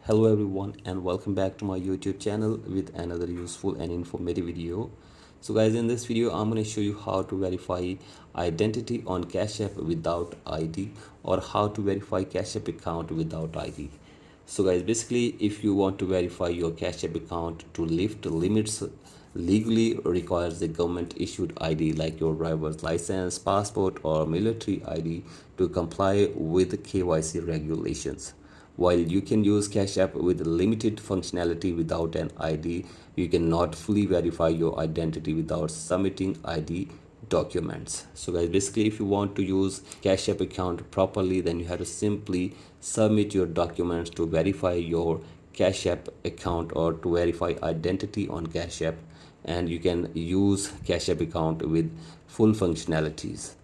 Hello everyone and welcome back to my YouTube channel with another useful and informative video. So guys, in this video I'm going to show you how to verify identity on Cash App without ID, or how to verify Cash App account without ID. So guys, basically if you want to verify your Cash App account to lift limits legally requires the government issued ID like your driver's license, passport or military ID to comply with KYC regulations. While you can use Cash App with limited functionality without an ID, you cannot fully verify your identity without submitting ID documents. So guys, basically if you want to use Cash App account properly, then you have to simply submit your documents to verify your Cash App account or to verify identity on Cash App, and you can use Cash App account with full functionalities.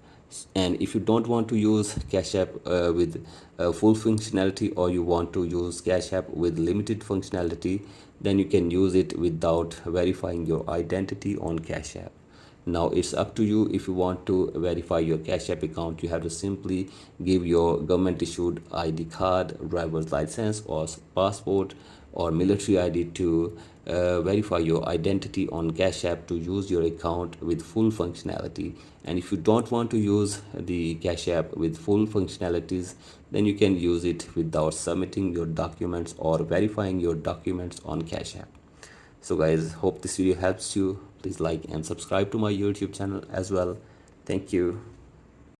And if you don't want to use Cash App with full functionality, or you want to use Cash App with limited functionality, then you can use it without verifying your identity on Cash App. Now it's up to you. If you want to verify your Cash App account, you have to simply give your government issued ID card, driver's license or passport or military ID to verify your identity on Cash App to use your account with full functionality. And if you don't want to use the Cash App with full functionalities, then you can use it without submitting your documents or verifying your documents on Cash App. So guys, hope this video helps you. Please like and subscribe to my YouTube channel as well. Thank you.